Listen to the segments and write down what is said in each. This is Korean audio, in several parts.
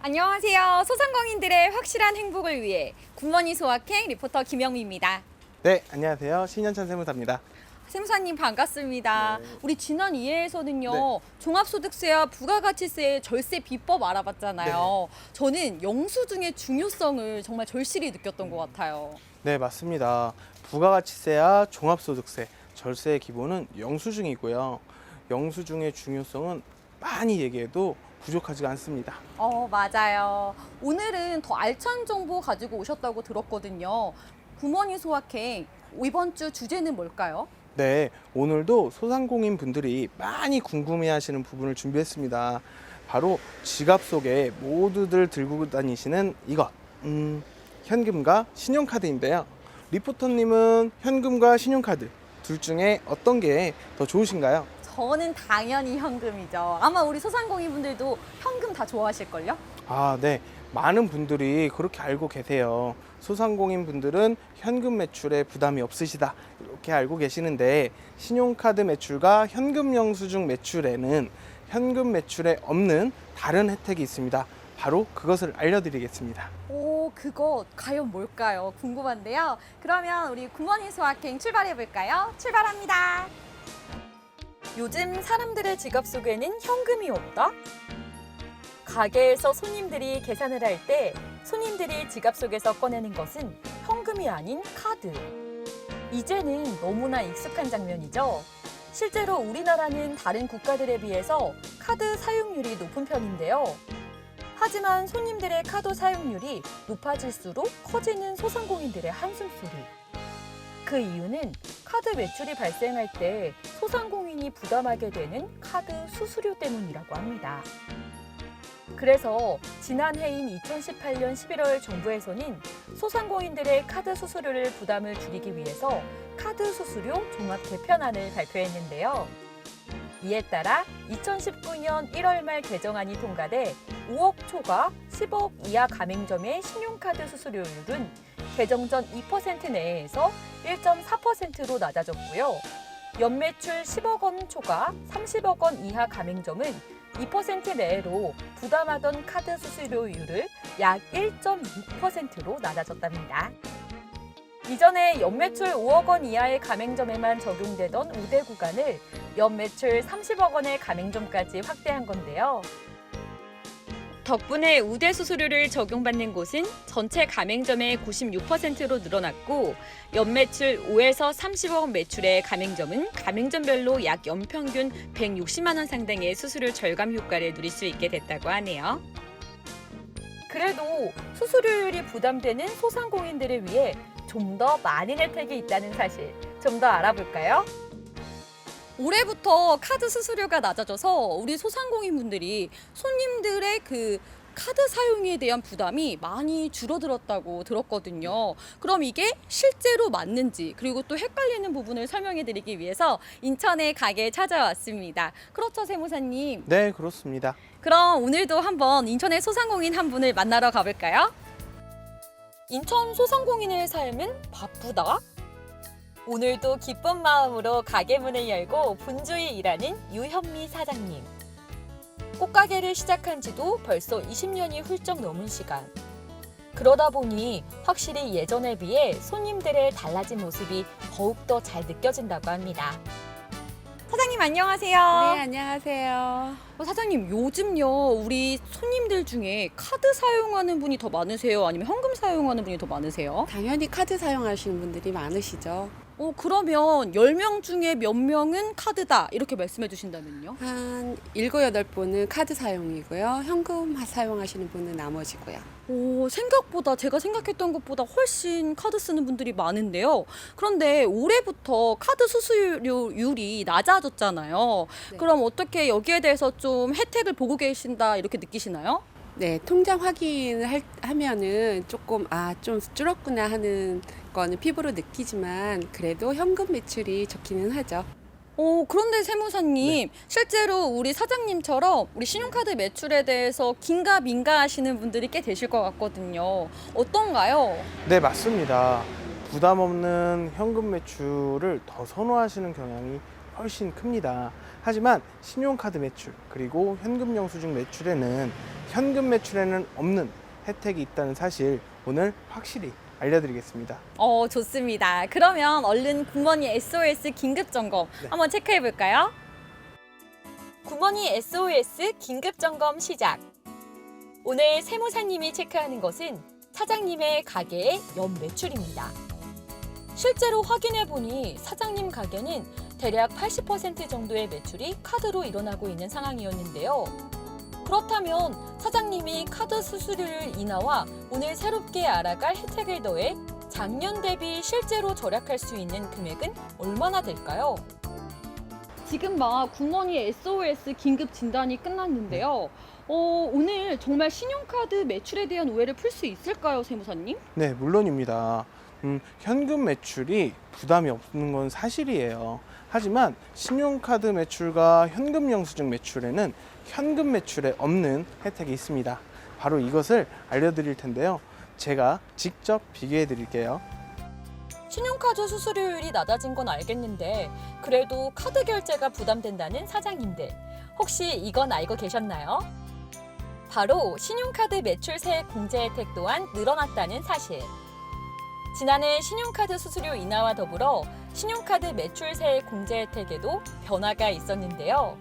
안녕하세요. 소상공인들의 확실한 행복을 위해 굿모닝 소확행 리포터 김영미입니다. 네, 안녕하세요. 신현찬 세무사입니다. 세무사님 반갑습니다. 네. 우리 지난 2회에서는요. 네. 종합소득세와 부가가치세의 절세 비법 알아봤잖아요. 저는 영수증의 중요성을 정말 절실히 느꼈던 것 같아요. 네, 맞습니다. 부가가치세와 종합소득세, 절세의 기본은 영수증이고요. 영수증의 중요성은 많이 얘기해도 부족하지가 않습니다. 맞아요. 오늘은 더 알찬 정보 가지고 오셨다고 들었거든요. 굿모닝 소확행 이번 주 주제는 뭘까요? 네, 오늘도 소상공인 분들이 많이 궁금해하시는 부분을 준비했습니다. 바로 지갑 속에 모두들 들고 다니시는 이것, 현금과 신용카드인데요. 리포터님은 현금과 신용카드 둘 중에 어떤 게 더 좋으신가요? 저는 당연히 현금이죠. 아마 우리 소상공인 분들도 현금 다 좋아하실걸요? 아, 네. 많은 분들이 그렇게 알고 계세요. 소상공인 분들은 현금 매출에 부담이 없으시다. 이렇게 알고 계시는데, 신용카드 매출과 현금 영수증 매출에는 현금 매출에 없는 다른 혜택이 있습니다. 바로 그것을 알려드리겠습니다. 그거 과연 뭘까요? 궁금한데요. 그러면 우리 굿모닝 소확행 출발해볼까요? 출발합니다. 요즘 사람들의 지갑 속에는 현금이 없다? 가게에서 손님들이 계산을 할 때 손님들이 지갑 속에서 꺼내는 것은 현금이 아닌 카드. 이제는 너무나 익숙한 장면이죠. 실제로 우리나라는 다른 국가들에 비해서 카드 사용률이 높은 편인데요. 하지만 손님들의 카드 사용률이 높아질수록 커지는 소상공인들의 한숨소리. 그 이유는 카드 매출이 발생할 때 소상공인이 부담하게 되는 카드 수수료 때문이라고 합니다. 그래서 지난해인 2018년 11월 정부에서는 소상공인들의 카드 수수료를 부담을 줄이기 위해서 카드 수수료 종합 개편안을 발표했는데요. 이에 따라 2019년 1월 말 개정안이 통과돼 5억 초과 10억 이하 가맹점의 신용카드 수수료율은 개정 전 2% 내에서 1.4%로 낮아졌고요. 연매출 10억 원 초과 30억 원 이하 가맹점은 2% 내로 부담하던 카드 수수료율을 약 1.6%로 낮아졌답니다. 이전에 연매출 5억 원 이하의 가맹점에만 적용되던 우대 구간을 연매출 30억 원의 가맹점까지 확대한 건데요. 덕분에 우대 수수료를 적용받는 곳은 전체 가맹점의 96%로 늘어났고 연매출 5에서 30억 매출의 가맹점은 가맹점별로 약 연평균 160만 원 상당의 수수료 절감 효과를 누릴 수 있게 됐다고 하네요. 그래도 수수료율이 부담되는 소상공인들을 위해 좀 더 많은 혜택이 있다는 사실 좀 더 알아볼까요? 올해부터 카드 수수료가 낮아져서 우리 소상공인 분들이 손님들의 그 카드 사용에 대한 부담이 많이 줄어들었다고 들었거든요. 그럼 이게 실제로 맞는지 그리고 또 헷갈리는 부분을 설명해 드리기 위해서 인천의 가게에 찾아왔습니다. 그렇죠, 세무사님? 네, 그렇습니다. 그럼 오늘도 한번 인천의 소상공인 한 분을 만나러 가볼까요? 인천 소상공인의 삶은 바쁘다? 오늘도 기쁜 마음으로 가게 문을 열고 분주히 일하는 유현미 사장님. 꽃가게를 시작한 지도 벌써 20년이 훌쩍 넘은 시간. 그러다 보니 확실히 예전에 비해 손님들의 달라진 모습이 더욱더 잘 느껴진다고 합니다. 사장님 안녕하세요. 네, 안녕하세요. 사장님 요즘요 우리 손님들 중에 카드 사용하는 분이 더 많으세요? 아니면 현금 사용하는 분이 더 많으세요? 당연히 카드 사용하시는 분들이 많으시죠. 그러면 10명 중에 몇 명은 카드다 이렇게 말씀해 주신다면요? 한 7, 8분은 카드 사용이고요. 현금 사용하시는 분은 나머지고요. 생각보다 제가 생각했던 것보다 훨씬 카드 쓰는 분들이 많은데요. 그런데 올해부터 카드 수수료율이 낮아졌잖아요. 네. 그럼 어떻게 여기에 대해서 좀 혜택을 보고 계신다 이렇게 느끼시나요? 네, 통장 확인을 하면은 조금 좀 줄었구나 하는 거는 피부로 느끼지만 그래도 현금 매출이 좋기는 하죠. 그런데 세무사님, 실제로 우리 사장님처럼 우리 신용카드 매출에 대해서 긴가민가 하시는 분들이 꽤 되실 것 같거든요. 어떤가요? 네, 맞습니다. 부담 없는 현금 매출을 더 선호하시는 경향이 훨씬 큽니다. 하지만 신용카드 매출 그리고 현금 영수증 매출에는 현금 매출에는 없는 혜택이 있다는 사실 오늘 확실히 알려드리겠습니다. 좋습니다. 그러면 얼른 굿머니 SOS 긴급 점검 네. 한번 체크해 볼까요? 굿머니 SOS 긴급 점검 시작. 오늘 세무사님이 체크하는 것은 사장님의 가게의 연 매출입니다. 실제로 확인해 보니 사장님 가게는 대략 80% 정도의 매출이 카드로 일어나고 있는 상황이었는데요. 그렇다면 사장님이 카드 수수료를 인하와 오늘 새롭게 알아갈 혜택을 더해 작년 대비 실제로 절약할 수 있는 금액은 얼마나 될까요? 지금 막 굿머니 SOS 긴급 진단이 끝났는데요. 오늘 정말 신용카드 매출에 대한 오해를 풀 수 있을까요, 세무사님? 네, 물론입니다. 현금 매출이 부담이 없는 건 사실이에요. 하지만 신용카드 매출과 현금 영수증 매출에는 현금 매출에 없는 혜택이 있습니다. 바로 이것을 알려드릴 텐데요. 제가 직접 비교해 드릴게요. 신용카드 수수료율이 낮아진 건 알겠는데 그래도 카드 결제가 부담된다는 사장님들 혹시 이건 알고 계셨나요? 바로 신용카드 매출 세액 공제 혜택 또한 늘어났다는 사실. 지난해 신용카드 수수료 인하와 더불어 신용카드 매출 세액 공제 혜택에도 변화가 있었는데요.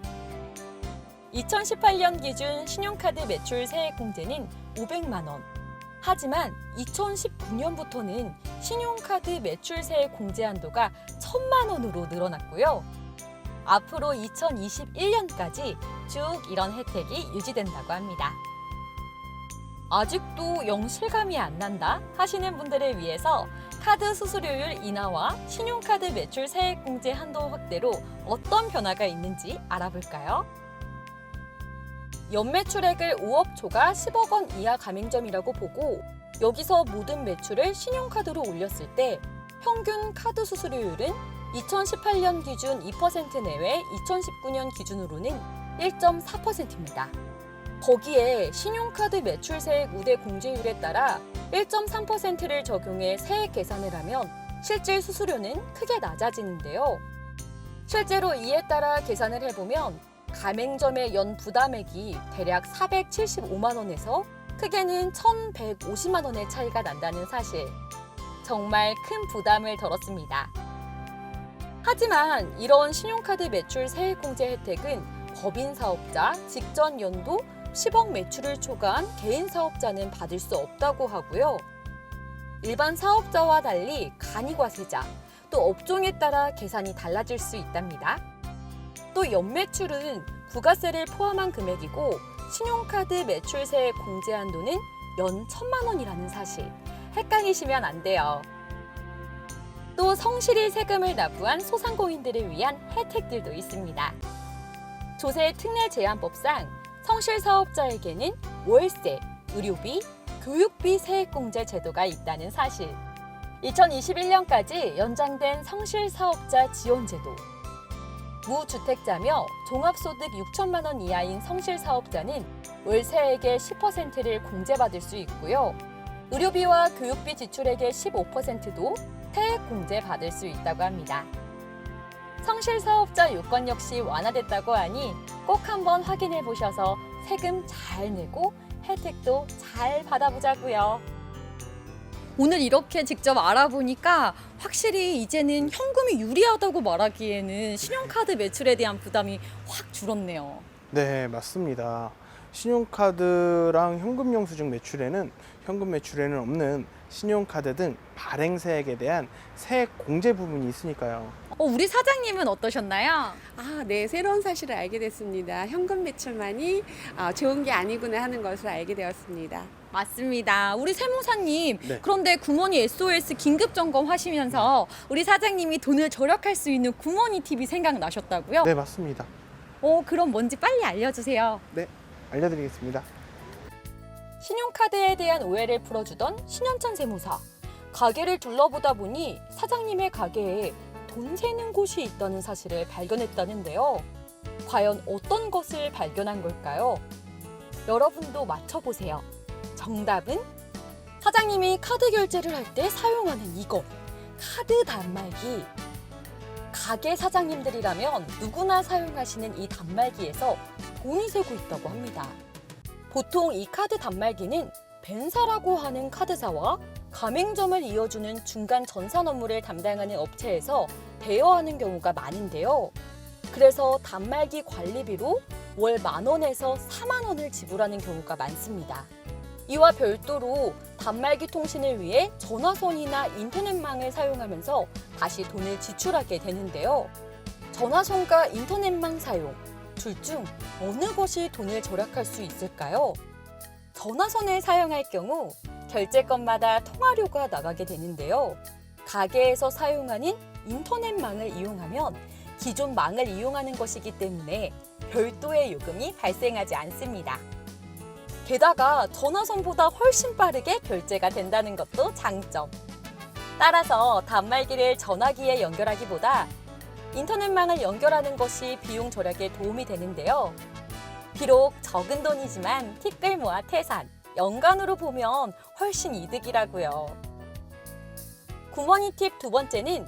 2018년 기준 신용카드 매출 세액 공제는 500만 원. 하지만 2019년부터는 신용카드 매출 세액 공제 한도가 1,000만 원으로 늘어났고요. 앞으로 2021년까지 쭉 이런 혜택이 유지된다고 합니다. 아직도 영 실감이 안 난다 하시는 분들을 위해서 카드 수수료율 인하와 신용카드 매출 세액 공제 한도 확대로 어떤 변화가 있는지 알아볼까요? 연매출액을 5억 초과 10억 원 이하 가맹점이라고 보고 여기서 모든 매출을 신용카드로 올렸을 때 평균 카드 수수료율은 2018년 기준 2% 내외 2019년 기준으로는 1.4%입니다. 거기에 신용카드 매출 세액 우대 공제율에 따라 1.3%를 적용해 세액 계산을 하면 실질 수수료는 크게 낮아지는데요. 실제로 이에 따라 계산을 해보면 가맹점의 연 부담액이 대략 475만 원에서 크게는 1,150만 원의 차이가 난다는 사실. 정말 큰 부담을 덜었습니다. 하지만 이런 신용카드 매출 세액 공제 혜택은 법인 사업자, 직전 연도 10억 매출을 초과한 개인 사업자는 받을 수 없다고 하고요. 일반 사업자와 달리 간이과세자, 또 업종에 따라 계산이 달라질 수 있답니다. 또 연매출은 부가세를 포함한 금액이고 신용카드 매출 세액 공제 한도는 연 1,000만 원이라는 사실. 헷갈리시면 안 돼요. 또 성실히 세금을 납부한 소상공인들을 위한 혜택들도 있습니다. 조세 특례 제한법상 성실사업자에게는 월세, 의료비, 교육비 세액공제 제도가 있다는 사실. 2021년까지 연장된 성실사업자 지원제도. 무주택자며 종합소득 6천만 원 이하인 성실사업자는 월세액의 10%를 공제받을 수 있고요. 의료비와 교육비 지출액의 15%도 세액 공제받을 수 있다고 합니다. 성실사업자 요건 역시 완화됐다고 하니 꼭 한번 확인해 보셔서 세금 잘 내고 혜택도 잘 받아보자고요. 오늘 이렇게 직접 알아보니까 확실히 이제는 현금이 유리하다고 말하기에는 신용카드 매출에 대한 부담이 확 줄었네요. 네, 맞습니다. 신용카드랑 현금 영수증 매출에는 현금 매출에는 없는 신용카드 등 발행세액에 대한 세액 공제 부분이 있으니까요. 우리 사장님은 어떠셨나요? 네, 새로운 사실을 알게 됐습니다. 현금 매출만이 좋은 게 아니구나 하는 것을 알게 되었습니다. 맞습니다. 우리 세무사님, 네. 그런데 굿머니 SOS 긴급 점검 하시면서 우리 사장님이 돈을 절약할 수 있는 굿머니 팁이 생각나셨다고요? 네, 맞습니다. 그럼 뭔지 빨리 알려주세요. 네, 알려드리겠습니다. 신용카드에 대한 오해를 풀어주던 신현찬 세무사. 가게를 둘러보다 보니 사장님의 가게에 돈 세는 곳이 있다는 사실을 발견했다는데요. 과연 어떤 것을 발견한 걸까요? 여러분도 맞춰보세요. 정답은 사장님이 카드 결제를 할 때 사용하는 이것, 카드 단말기. 가게 사장님들이라면 누구나 사용하시는 이 단말기에서 돈이 새고 있다고 합니다. 보통 이 카드 단말기는 벤사라고 하는 카드사와 가맹점을 이어주는 중간 전산 업무를 담당하는 업체에서 대여하는 경우가 많은데요. 그래서 단말기 관리비로 월 10,000원에서 40,000원을 지불하는 경우가 많습니다. 이와 별도로 단말기 통신을 위해 전화선이나 인터넷망을 사용하면서 다시 돈을 지출하게 되는데요. 전화선과 인터넷망 사용, 둘 중 어느 것이 돈을 절약할 수 있을까요? 전화선을 사용할 경우 결제건마다 통화료가 나가게 되는데요. 가게에서 사용하는 인터넷망을 이용하면 기존 망을 이용하는 것이기 때문에 별도의 요금이 발생하지 않습니다. 게다가 전화선보다 훨씬 빠르게 결제가 된다는 것도 장점. 따라서 단말기를 전화기에 연결하기보다 인터넷망을 연결하는 것이 비용 절약에 도움이 되는데요. 비록 적은 돈이지만 티끌 모아 태산, 연간으로 보면 훨씬 이득이라고요. 굿머니 팁 두 번째는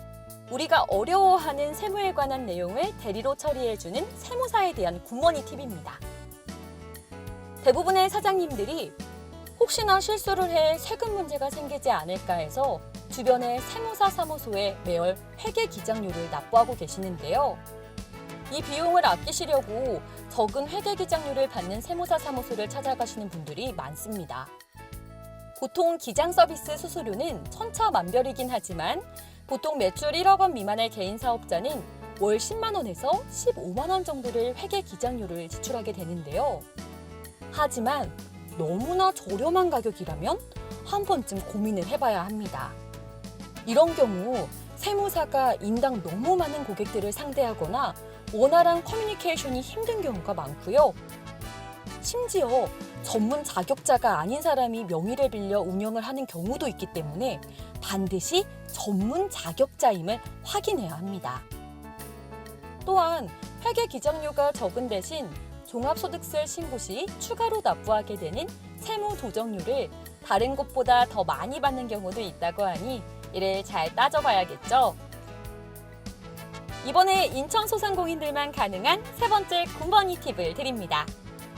우리가 어려워하는 세무에 관한 내용을 대리로 처리해주는 세무사에 대한 굿머니 팁입니다. 대부분의 사장님들이 혹시나 실수를 해 세금 문제가 생기지 않을까 해서 주변의 세무사 사무소에 매월 회계 기장료를 납부하고 계시는데요. 이 비용을 아끼시려고 적은 회계 기장료를 받는 세무사 사무소를 찾아가시는 분들이 많습니다. 보통 기장 서비스 수수료는 천차만별이긴 하지만 보통 매출 1억 원 미만의 개인 사업자는 월 10만 원에서 15만 원 정도를 회계 기장료를 지출하게 되는데요. 하지만 너무나 저렴한 가격이라면 한 번쯤 고민을 해봐야 합니다. 이런 경우 세무사가 인당 너무 많은 고객들을 상대하거나 원활한 커뮤니케이션이 힘든 경우가 많고요. 심지어 전문 자격자가 아닌 사람이 명의를 빌려 운영을 하는 경우도 있기 때문에 반드시 전문 자격자임을 확인해야 합니다. 또한 회계 기장료가 적은 대신 종합소득세 신고 시 추가로 납부하게 되는 세무조정료를 다른 곳보다 더 많이 받는 경우도 있다고 하니 이를 잘 따져봐야겠죠. 이번에 인천 소상공인들만 가능한 세 번째 굿머니 팁을 드립니다.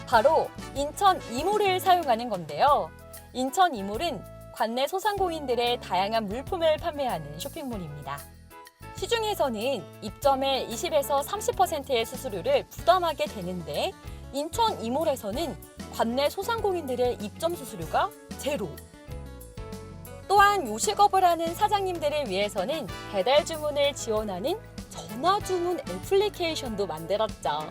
바로 인천 이몰을 사용하는 건데요. 인천 이몰은 관내 소상공인들의 다양한 물품을 판매하는 쇼핑몰입니다. 시중에서는 입점에 20에서 30%의 수수료를 부담하게 되는데 인천 이몰에서는 관내 소상공인들의 입점 수수료가 제로. 또한 요식업을 하는 사장님들을 위해서는 배달 주문을 지원하는 전화 주문 애플리케이션도 만들었죠.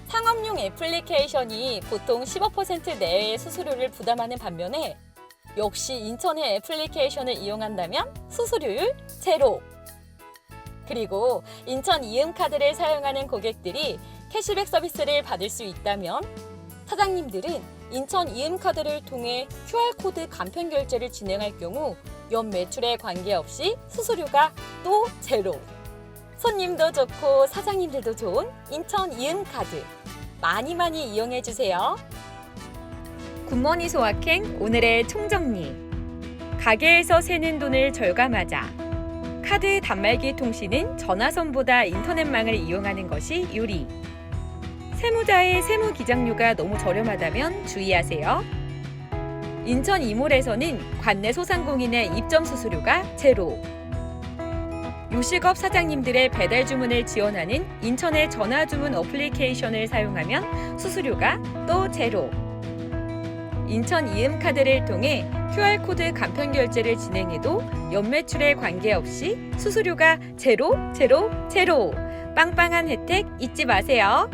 상업용 애플리케이션이 보통 15% 내외의 수수료를 부담하는 반면에 역시 인천의 애플리케이션을 이용한다면 수수료율 제로. 그리고 인천 이음카드를 사용하는 고객들이 캐시백 서비스를 받을 수 있다면 사장님들은 인천 이음카드를 통해 QR코드 간편 결제를 진행할 경우 연 매출에 관계없이 수수료가 또 제로. 손님도 좋고 사장님들도 좋은 인천 이음카드 많이 이용해주세요. 굿머니 소확행 오늘의 총정리. 가게에서 새는 돈을 절감하자. 카드 단말기 통신은 전화선보다 인터넷망을 이용하는 것이 유리. 세무자의 세무 기장료가 너무 저렴하다면 주의하세요. 인천 이몰에서는 관내 소상공인의 입점 수수료가 제로. 요식업 사장님들의 배달 주문을 지원하는 인천의 전화 주문 어플리케이션을 사용하면 수수료가 또 제로. 인천 이음카드를 통해 QR코드 간편 결제를 진행해도 연매출에 관계없이 수수료가 제로. 빵빵한 혜택 잊지 마세요.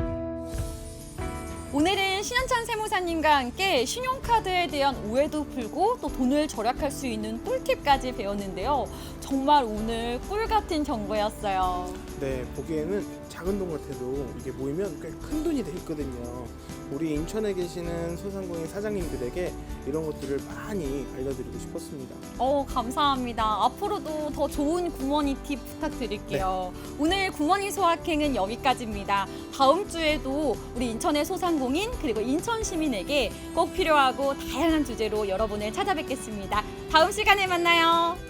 오늘은 신현찬 세무사님과 함께 신용카드에 대한 오해도 풀고 또 돈을 절약할 수 있는 꿀팁까지 배웠는데요. 정말 오늘 꿀 같은 정보였어요. 네, 보기에는 작은 돈 같아도 이게 모이면 꽤 큰 돈이 돼 있거든요. 우리 인천에 계시는 소상공인 사장님들에게 이런 것들을 많이 알려드리고 싶었습니다. 감사합니다. 앞으로도 더 좋은 굿머니 팁 부탁드릴게요. 네. 오늘 굿머니 소확행은 여기까지입니다. 다음 주에도 우리 인천의 소상공인 그리고 인천 시민에게 꼭 필요하고 다양한 주제로 여러분을 찾아뵙겠습니다. 다음 시간에 만나요.